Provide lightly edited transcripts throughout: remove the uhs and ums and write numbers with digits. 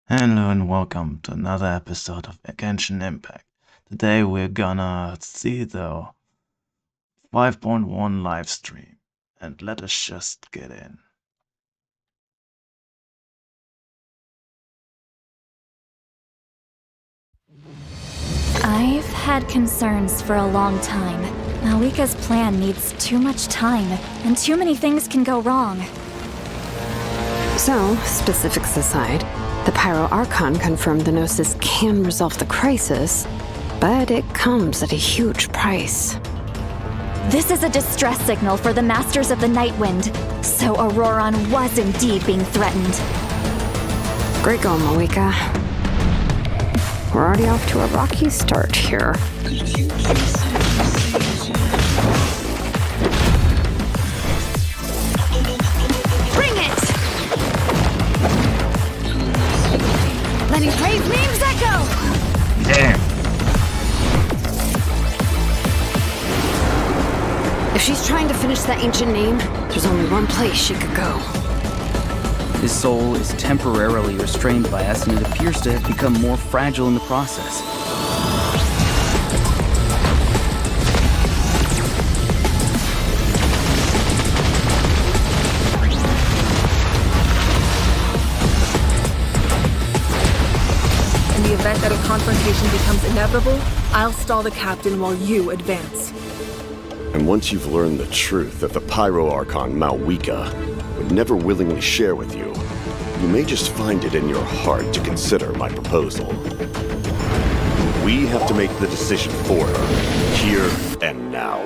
Hello and welcome to another episode of Genshin Impact. Today we're gonna see the 5.1 live stream, and let us just get in. I've had concerns for a long time. Malika's plan needs too much time, and too many things can go wrong. So, specifics aside, the Pyro Archon confirmed the Gnosis can resolve the crisis, but it comes at a huge price. This is a distress signal for the Masters of the Nightwind, so Auroron was indeed being threatened. Great going, Malika. We're already off to a rocky start here. Bring it! Letting praise names echo! Damn! If she's trying to finish that ancient name, there's only one place she could go. His soul is temporarily restrained by us, and it appears to have become more fragile in the process. In the event that a confrontation becomes inevitable, I'll stall the captain while you advance. And once you've learned the truth that the Pyro Archon Malwika would never willingly share with you, you may just find it in your heart to consider my proposal. We have to make the decision for her, here and now.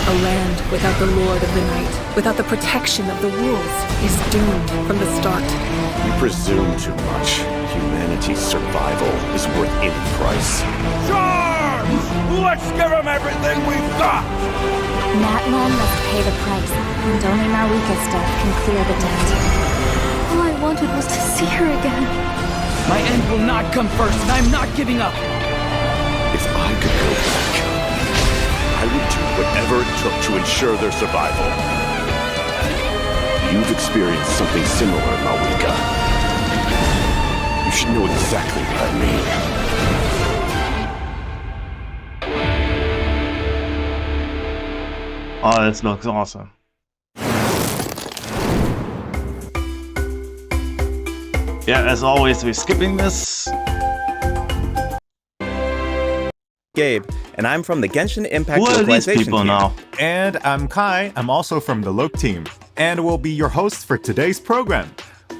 A land without the Lord of the Night, without the protection of the wolves, is doomed from the start. You presume too much. Humanity's survival is worth any price. Charge! Let's give them everything we've got! Natlan must pay the price, and only Malika's death can clear the debt. All I wanted was to see her again. My end will not come first, and I'm not giving up! If I could go back, I would do whatever it took to ensure their survival. You've experienced something similar, Malwika. You should know exactly what I mean. Oh, this looks awesome. Yeah, as always, we're skipping this. Gabe, and I'm from the Genshin Impact Who are these localization people team. now? And I'm Kai, I'm also from the Loke team, and will be your host for today's program.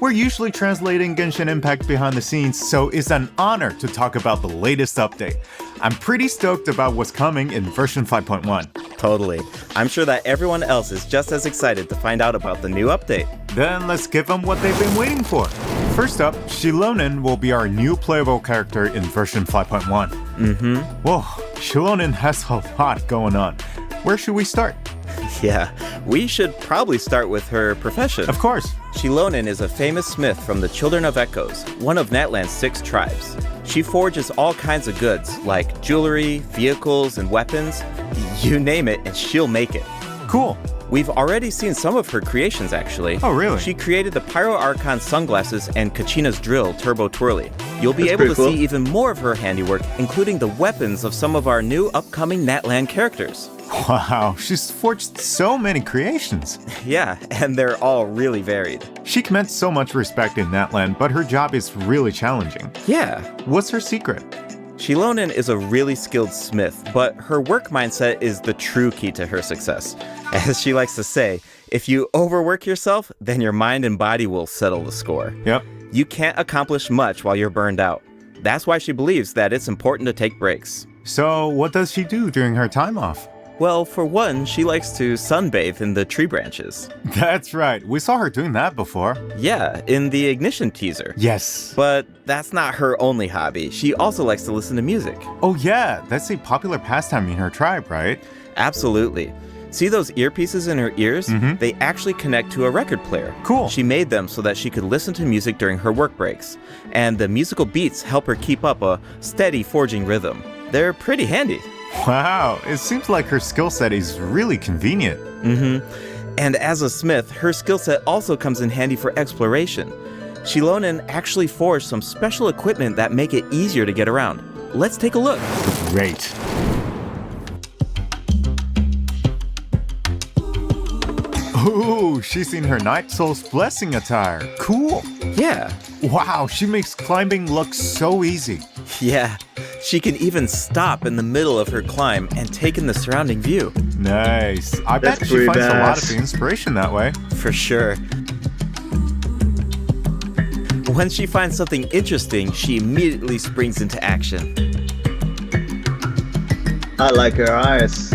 We're usually translating Genshin Impact behind the scenes, so it's an honor to talk about the latest update. I'm pretty stoked about what's coming in version 5.1. Totally. I'm sure that everyone else is just as excited to find out about the new update. Then let's give them what they've been waiting for. First up, Shilonen will be our new playable character in version 5.1. Whoa, Shilonen has a lot going on. Where should we start? Yeah, we should probably start with her profession. Of course. Shilonen is a famous smith from the Children of Echoes, one of Natlan's 6 tribes. She forges all kinds of goods, like jewelry, vehicles, and weapons. You name it, and she'll make it. Cool. We've already seen some of her creations, actually. Oh, really? She created the Pyro Archon sunglasses and Kachina's drill, Turbo Twirly. You'll be That's able to pretty cool. see even more of her handiwork, including the weapons of some of our new upcoming Natlan characters. Wow, she's forged so many creations. Yeah, and they're all really varied. She commands so much respect in Natlan, but her job is really challenging. Yeah, What's her secret? Shilonen is a really skilled smith, but her work mindset is the true key to her success. As she likes to say, if you overwork yourself, then your mind and body will settle the score. Yep. You can't accomplish much while you're burned out. That's why she believes that it's important to take breaks. So, what does she do during her time off? Well, for one, she likes to sunbathe in the tree branches. That's right, we saw her doing that before. Yeah, in the Ignition teaser. Yes. But that's not her only hobby. She also likes to listen to music. Oh yeah, that's a popular pastime in her tribe, right? Absolutely. See those earpieces in her ears? They actually connect to a record player. Cool. She made them so that she could listen to music during her work breaks. And the musical beats help her keep up a steady forging rhythm. They're pretty handy. Wow, it seems like her skill set is really convenient. And as a smith, her skill set also comes in handy for exploration. Xilonen actually forged some special equipment that make it easier to get around. Let's take a look. Great. Ooh, she's in her Night Soul's Blessing attire. Cool. Yeah. Wow, she makes climbing look so easy. Yeah. She can even stop in the middle of her climb and take in the surrounding view. Nice. I bet That's she pretty finds a lot of badass. the inspiration that way. For sure. When she finds something interesting, she immediately springs into action. I like her eyes.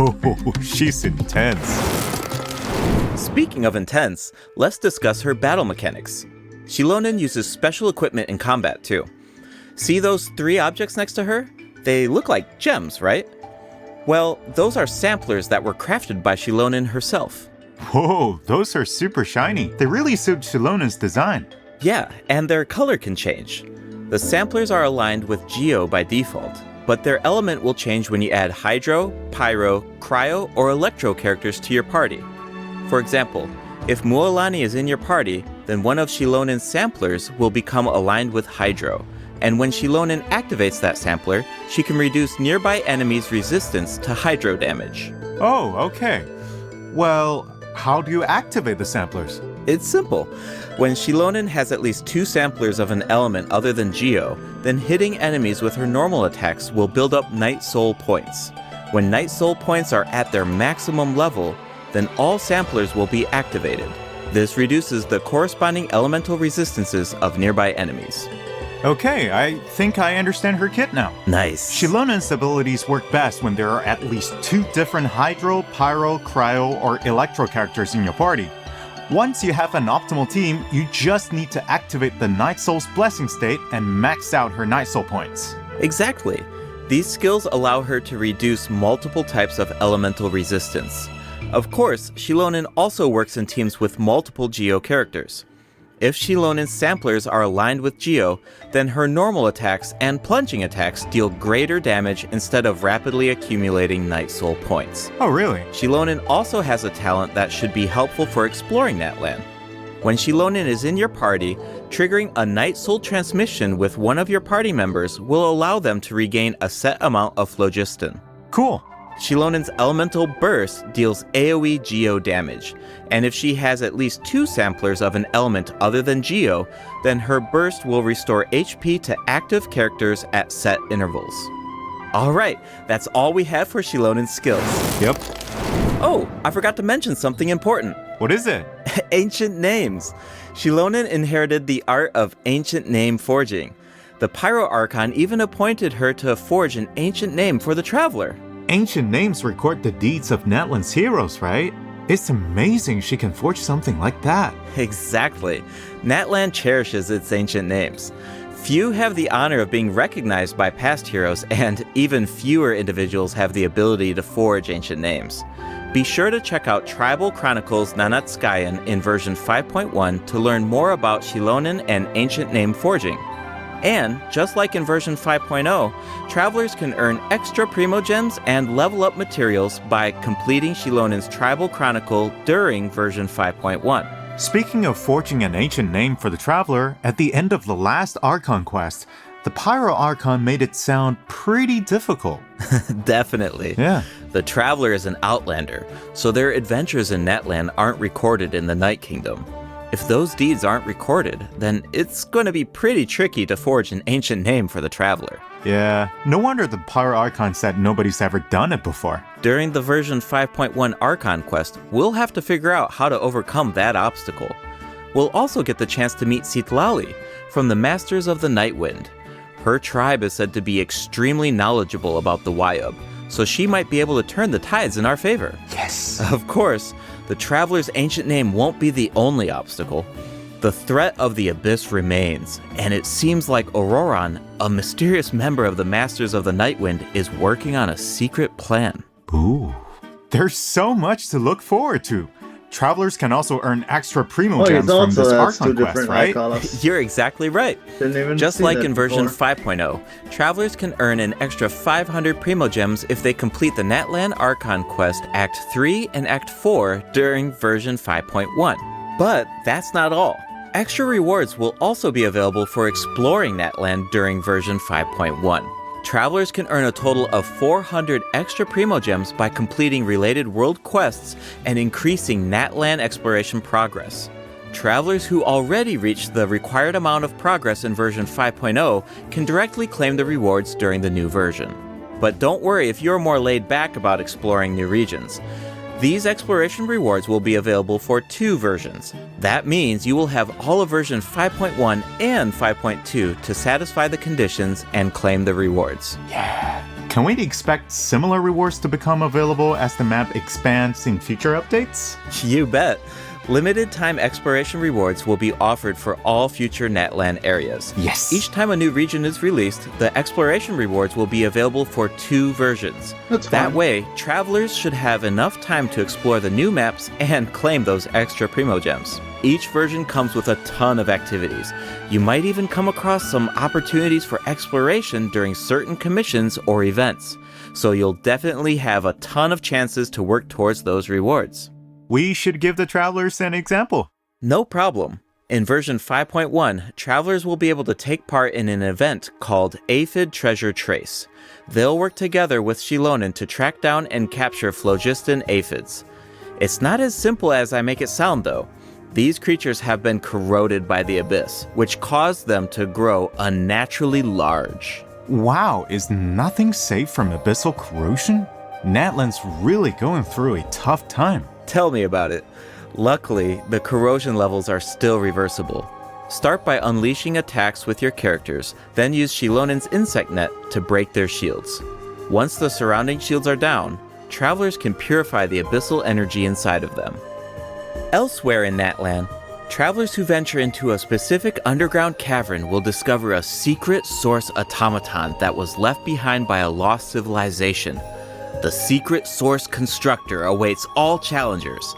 Oh, she's intense. Speaking of intense, let's discuss her battle mechanics. Xilonen uses special equipment in combat too. See those 3 objects next to her? They look like gems, right? Well, those are samplers that were crafted by Xilonen herself. Whoa, those are super shiny. They really suit Shilonen's design. Yeah, and their color can change. The samplers are aligned with Geo by default, but their element will change when you add Hydro, Pyro, Cryo, or Electro characters to your party. For example, if Mualani is in your party, then one of Shilonen's samplers will become aligned with Hydro, and when Xilonen activates that sampler, she can reduce nearby enemies' resistance to Hydro damage. Oh, okay. Well, how do you activate the samplers? It's simple. When Xilonen has at least 2 samplers of an element other than Geo, then hitting enemies with her normal attacks will build up Night Soul points. When Night Soul points are at their maximum level, then all samplers will be activated. This reduces the corresponding elemental resistances of nearby enemies. Okay, I think I understand her kit now. Nice. Shilonen's abilities work best when there are at least 2 different Hydro, Pyro, Cryo, or Electro characters in your party. Once you have an optimal team, you just need to activate the Night Soul's Blessing state and max out her Night Soul points. Exactly. These skills allow her to reduce multiple types of elemental resistance. Of course, Xilonen also works in teams with multiple Geo characters. If Shilonen's samplers are aligned with Geo, then her normal attacks and plunging attacks deal greater damage instead of rapidly accumulating Night Soul points. Oh, really? Xilonen also has a talent that should be helpful for exploring that land. When Xilonen is in your party, triggering a Night Soul transmission with one of your party members will allow them to regain a set amount of phlogiston. Cool. Shilonen's elemental burst deals AoE Geo damage, and if she has at least 2 samplers of an element other than Geo, then her burst will restore HP to active characters at set intervals. Alright, that's all we have for Shilonen's skills. Yep. Oh, I forgot to mention something important. What is it? Ancient names. Xilonen inherited the art of ancient name forging. The Pyro Archon even appointed her to forge an ancient name for the Traveler. Ancient names record the deeds of Natlan's heroes, right? It's amazing she can forge something like that. Exactly. Natlan cherishes its ancient names. Few have the honor of being recognized by past heroes, and even fewer individuals have the ability to forge ancient names. Be sure to check out Tribal Chronicles Nanatskayan in version 5.1 to learn more about Xilonen and ancient name forging. And, just like in version 5.0, travelers can earn extra primogems and level up materials by completing Shilonen's Tribal Chronicle during version 5.1. Speaking of forging an ancient name for the Traveler, at the end of the last Archon quest, the Pyro Archon made it sound pretty difficult. Definitely. Yeah. The Traveler is an outlander, so their adventures in Natlan aren't recorded in the Night Kingdom. If those deeds aren't recorded, then it's going to be pretty tricky to forge an ancient name for the Traveler. Yeah, no wonder the Pyro Archon said nobody's ever done it before. During the version 5.1 Archon quest, we'll have to figure out how to overcome that obstacle. We'll also get the chance to meet Citlali from the Masters of the Nightwind. Her tribe is said to be extremely knowledgeable about the Wayub, so she might be able to turn the tides in our favor. Yes! Of course, the Traveler's ancient name won't be the only obstacle. The threat of the Abyss remains, and it seems like Auroran, a mysterious member of the Masters of the Nightwind, is working on a secret plan. Ooh, there's so much to look forward to. Travelers can also earn extra primogems from this Archon quest, right? You're exactly right. Just like in version before. 5.0, travelers can earn an extra 500 primogems if they complete the Natlan Archon quest Act 3 and Act 4 during version 5.1. But that's not all. Extra rewards will also be available for exploring Natland during version 5.1. Travelers can earn a total of 400 extra Primo Gems by completing related world quests and increasing Natland exploration progress. Travelers who already reached the required amount of progress in version 5.0 can directly claim the rewards during the new version. But don't worry if you're more laid back about exploring new regions. These exploration rewards will be available for 2 versions. That means you will have all of version 5.1 and 5.2 to satisfy the conditions and claim the rewards. Yeah. Can we expect similar rewards to become available as the map expands in future updates? You bet. Limited time exploration rewards will be offered for all future Natland areas. Yes. Each time a new region is released, the exploration rewards will be available for 2 versions. That's That fine. way, travelers should have enough time to explore the new maps and claim those extra Primo Gems. Each version comes with a ton of activities. You might even come across some opportunities for exploration during certain commissions or events. So you'll definitely have a ton of chances to work towards those rewards. We should give the travelers an example. No problem. In version 5.1, travelers will be able to take part in an event called Aphid Treasure Trace. They'll work together with Shilonen to track down and capture phlogiston aphids. It's not as simple as I make it sound though. These creatures have been corroded by the abyss, which caused them to grow unnaturally large. Wow, is nothing safe from abyssal corrosion? Natland's really going through a tough time. Tell me about it. Luckily, the corrosion levels are still reversible. Start by unleashing attacks with your characters, then use Shilonen's insect net to break their shields. Once the surrounding shields are down, travelers can purify the abyssal energy inside of them. Elsewhere in Natland, travelers who venture into a specific underground cavern will discover a secret source automaton that was left behind by a lost civilization. The secret source constructor awaits all challengers.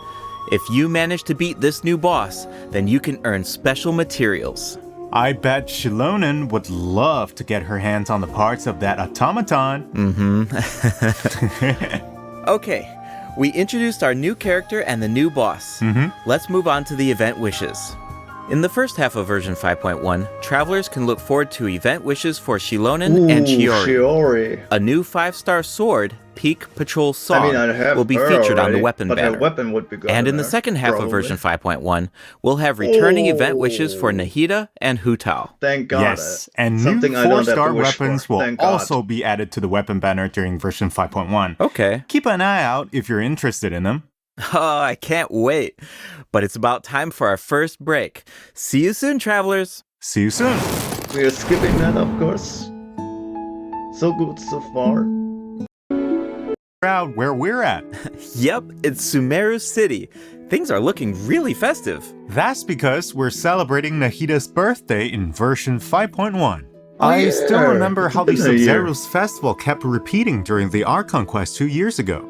If you manage to beat this new boss, then you can earn special materials. I bet Shilonen would love to get her hands on the parts of that automaton. Okay, we introduced our new character and the new boss. Let's move on to the event wishes. In the first half of version 5.1, travelers can look forward to event wishes for Shilonen and Shiori. A new 5-star sword, Peak Patrol Song, will be featured on the weapon banner. Weapon would be good And in the second half of version 5.1, we'll have returning event wishes for Nahida and Hutao. Thank God. Yes, and new 4-star weapons will also be added to the weapon banner during version 5.1. Okay. Keep an eye out if you're interested in them. Oh, I can't wait. But it's about time for our first break. See you soon, travelers. See you soon. We are skipping that, of course. So good so far. Out where we're at. Yep, it's Sumeru City. Things are looking really festive. That's because we're celebrating Nahida's birthday in version 5.1. I still remember how the Sub-Zero's festival kept repeating during the Archon quest 2 years ago.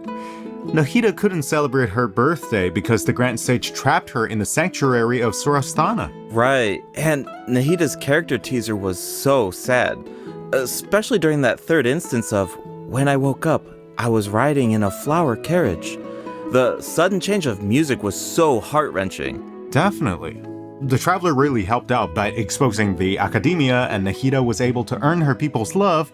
Nahida couldn't celebrate her birthday because the Grand Sage trapped her in the sanctuary of Sorastana. Right, and Nahida's character teaser was so sad. Especially during that third instance of, when I woke up, I was riding in a flower carriage. The sudden change of music was so heart-wrenching. Definitely. The Traveler really helped out by exposing the Academia, and Nahida was able to earn her people's love,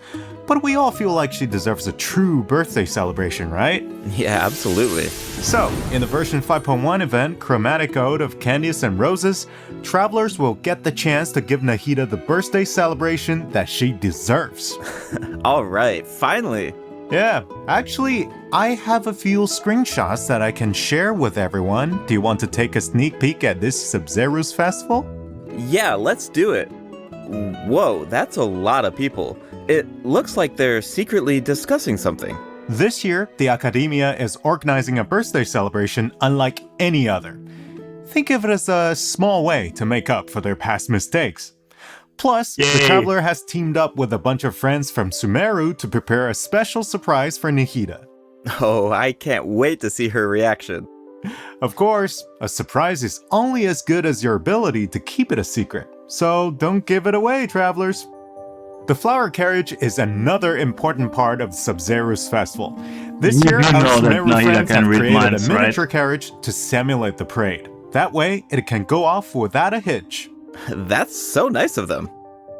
but we all feel like she deserves a true birthday celebration, right? Yeah, absolutely. So, in the version 5.1 event, Chromatic Ode of Candies and Roses, travelers will get the chance to give Nahida the birthday celebration that she deserves. Alright, finally! Yeah, actually, I have a few screenshots that I can share with everyone. Do you want to take a sneak peek at this Sub-Zero's festival? Yeah, let's do it. Whoa, that's a lot of people. It looks like they're secretly discussing something. This year, the Academia is organizing a birthday celebration unlike any other. Think of it as a small way to make up for their past mistakes. Plus, the Traveler has teamed up with a bunch of friends from Sumeru to prepare a special surprise for Nahida. Oh, I can't wait to see her reaction. Of course, a surprise is only as good as your ability to keep it a secret, so don't give it away, travelers. The flower carriage is another important part of Sub-Zero's festival. This year, our Sumeru friends have created a miniature carriage to simulate the parade. That way, it can go off without a hitch. That's so nice of them.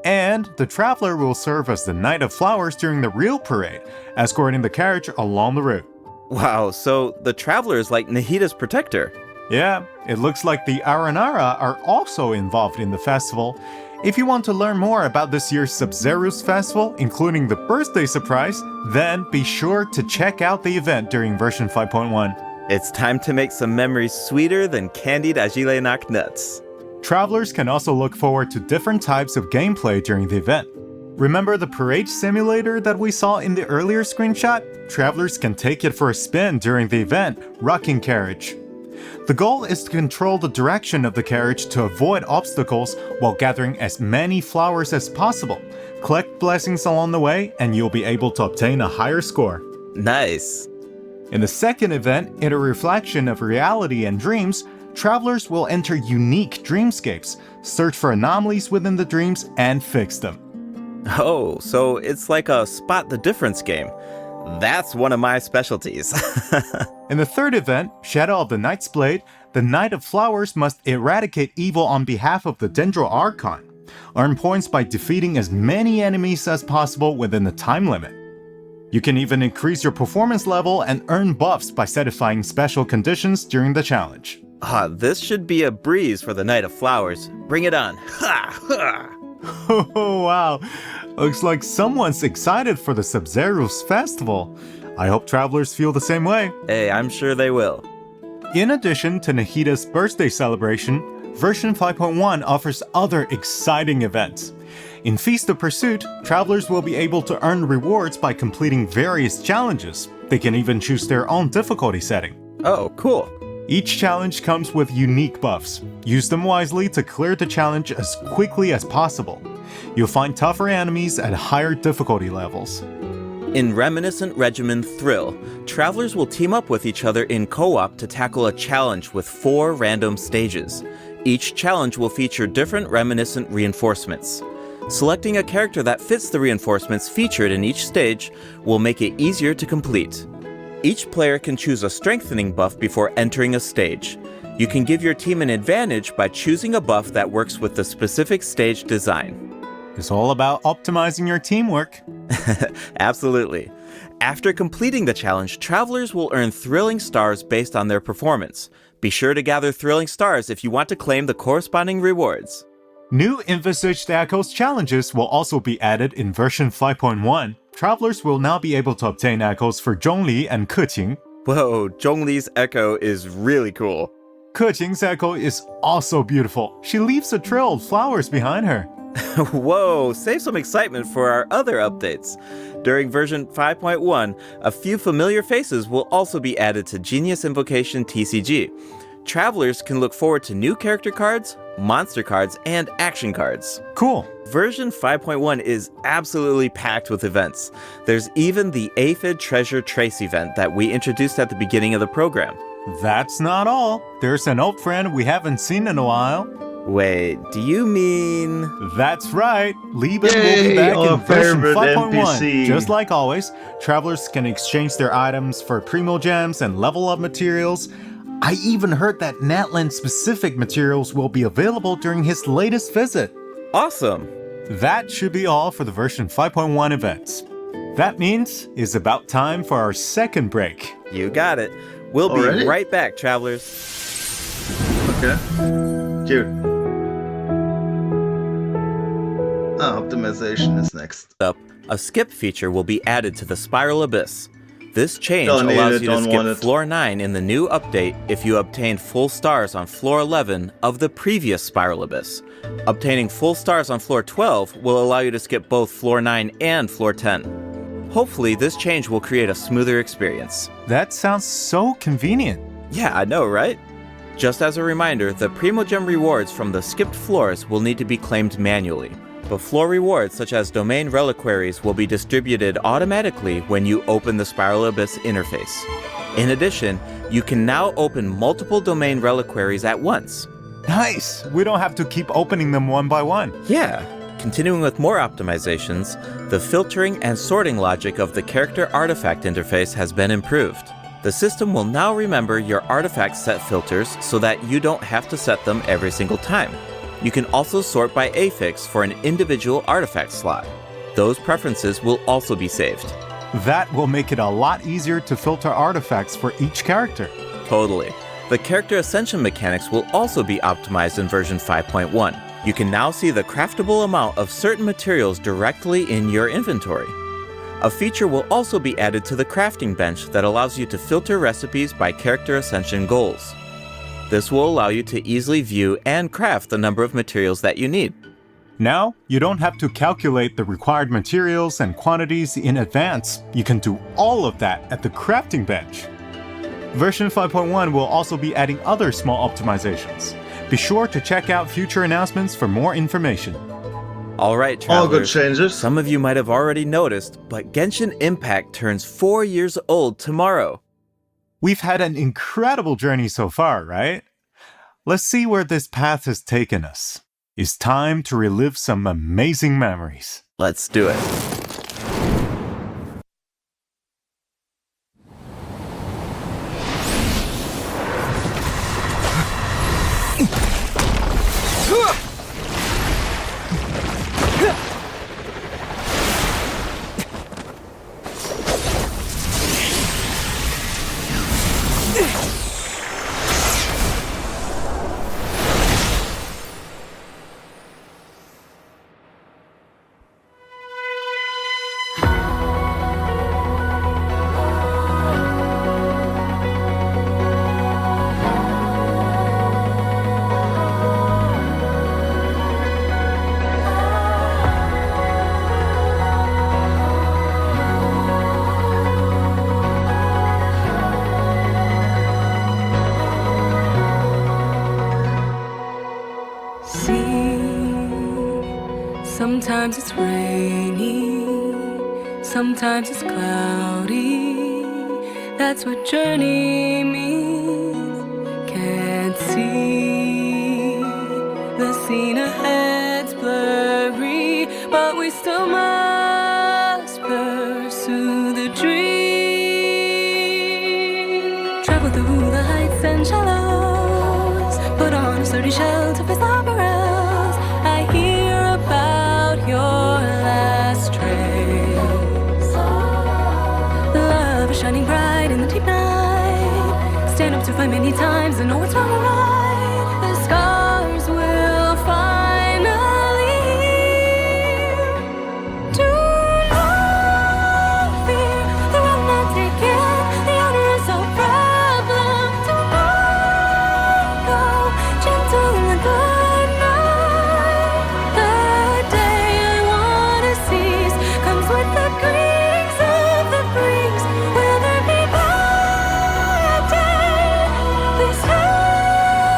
And the Traveler will serve as the Knight of Flowers during the real parade, escorting the carriage along the route. Wow, so the Traveler is like Nahida's protector. Yeah, it looks like the Aranara are also involved in the festival. If you want to learn more about this year's Sub-Zero's festival, including the birthday surprise, then be sure to check out the event during version 5.1. It's time to make some memories sweeter than candied Agilenak nuts. Travelers can also look forward to different types of gameplay during the event. Remember the parade simulator that we saw in the earlier screenshot? Travelers can take it for a spin during the event, Rocking Carriage. The goal is to control the direction of the carriage to avoid obstacles while gathering as many flowers as possible. Collect blessings along the way, and you'll be able to obtain a higher score. Nice. In the second event, in a reflection of reality and dreams, travelers will enter unique dreamscapes, search for anomalies within the dreams, and fix them. Oh, so it's like a spot the difference game. That's one of my specialties. In the third event, Shadow of the Knight's Blade, the Knight of Flowers must eradicate evil on behalf of the Dendro Archon. Earn points by defeating as many enemies as possible within the time limit. You can even increase your performance level and earn buffs by satisfying special conditions during the challenge. This should be a breeze for the Knight of Flowers. Bring it on. Ha! Ha! Oh, wow. Looks like someone's excited for the Sub-Zero's festival. I hope travelers feel the same way. Hey, I'm sure they will. In addition to Nahida's birthday celebration, version 5.1 offers other exciting events. In Feast of Pursuit, travelers will be able to earn rewards by completing various challenges. They can even choose their own difficulty setting. Oh, cool. Each challenge comes with unique buffs. Use them wisely to clear the challenge as quickly as possible. You'll find tougher enemies at higher difficulty levels. In Reminiscent Regimen Thrill, travelers will team up with each other in co-op to tackle a challenge with 4 random stages. Each challenge will feature different Reminiscent reinforcements. Selecting a character that fits the reinforcements featured in each stage will make it easier to complete. Each player can choose a strengthening buff before entering a stage. You can give your team an advantage by choosing a buff that works with the specific stage design. It's all about optimizing your teamwork. Absolutely. After completing the challenge, travelers will earn thrilling stars based on their performance. Be sure to gather thrilling stars if you want to claim the corresponding rewards. New Envisaged Echoes challenges will also be added in version 5.1. Travelers will now be able to obtain echoes for Zhongli and Keqing. Whoa, Zhongli's echo is really cool. Keqing's echo is also beautiful. She leaves a trail of flowers behind her. Whoa, save some excitement for our other updates. During version 5.1, a few familiar faces will also be added to Genius Invocation TCG. Travelers can look forward to new character cards, monster cards, and action cards. Cool. Version 5.1 is absolutely packed with events. There's even the Aphid Treasure Trace event that we introduced at the beginning of the program. That's not all. There's an old friend we haven't seen in a while. Wait, do you mean... That's right. Lieben will be back in version 5.1. NPC. Just like always, travelers can exchange their items for Primo Gems and level up materials. I even heard that Natlan-specific materials will be available during his latest visit. Awesome! That should be all for the version 5.1 events. That means it's about time for our second break. You got it. We'll Already? be right back, travelers. Okay. Cute. Optimization is next. Up, a skip feature will be added to the Spiral Abyss. This change Don't need allows it, you to don't want skip it. floor 9 in the new update if you obtained full stars on floor 11 of the previous Spiral Abyss. Obtaining full stars on floor 12 will allow you to skip both floor 9 and floor 10. Hopefully, this change will create a smoother experience. That sounds so convenient. Yeah, I know, right? Just as a reminder, the Primogem rewards from the skipped floors will need to be claimed manually. But floor rewards such as domain reliquaries will be distributed automatically when you open the Spiral Abyss interface. In addition, you can now open multiple domain reliquaries at once. Nice! We don't have to keep opening them one by one. Yeah. Continuing with more optimizations, the filtering and sorting logic of the character artifact interface has been improved. The system will now remember your artifact set filters so that you don't have to set them every single time. You can also sort by affix for an individual artifact slot. Those preferences will also be saved. That will make it a lot easier to filter artifacts for each character. Totally. The character ascension mechanics will also be optimized in version 5.1. You can now see the craftable amount of certain materials directly in your inventory. A feature will also be added to the crafting bench that allows you to filter recipes by character ascension goals. This will allow you to easily view and craft the number of materials that you need. Now, you don't have to calculate the required materials and quantities in advance. You can do all of that at the crafting bench. Version 5.1 will also be adding other small optimizations. Be sure to check out future announcements for more information. All right, All good travelers. changes. Some of you might have already noticed, but Genshin Impact turns 4 years old tomorrow. We've had an incredible journey so far, right? Let's see where this path has taken us. It's time to relive some amazing memories. Let's do it. Sometimes it's rainy, sometimes it's cloudy. That's what journey means. Can't see the scene ahead's blurry, but we still must pursue the dream. Travel through the heights and shallows, put on a sturdy shell to face the perils. I hear about your last trace. Love is shining bright in the deep night. Stand up to fight many times and know what's wrong or right. The scars will finally heal. Do not fear, the road not taken. The outer is no problem. Do not go gentle in the good night. The day I wanna seize comes with the creaks of the breeze. Will there be bad day? Please tell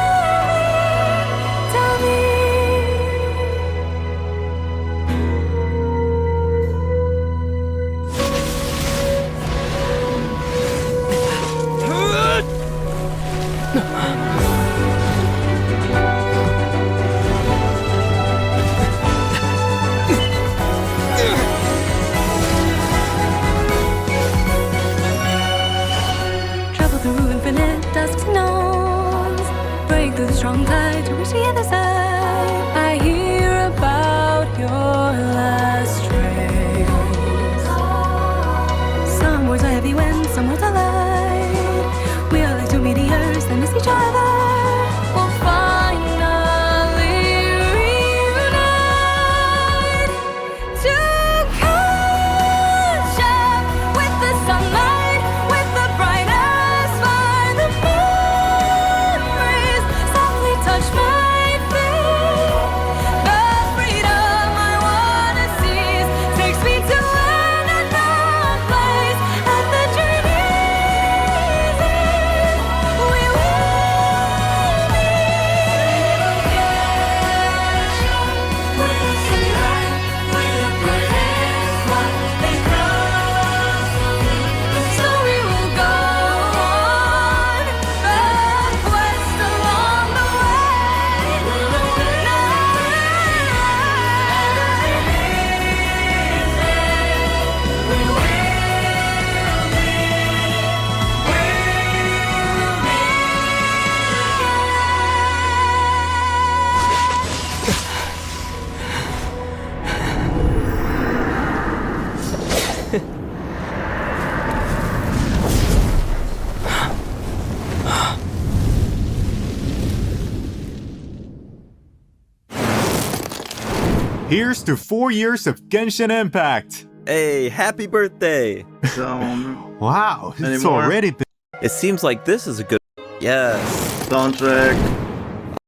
Here's to 4 years of Genshin Impact! Hey, happy birthday! Wow, it's Anymore? already been... It seems like this is a good... Yes. Soundtrack.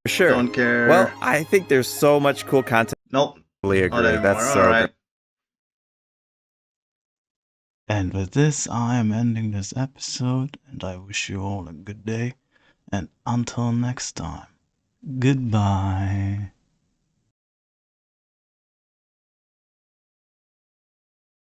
For sure. Don't care. Well, I think there's so much cool content. Nope. Totally Not agree. anymore. That's so Alright. And with this, I am ending this episode, and I wish you all a good day. And until next time, goodbye.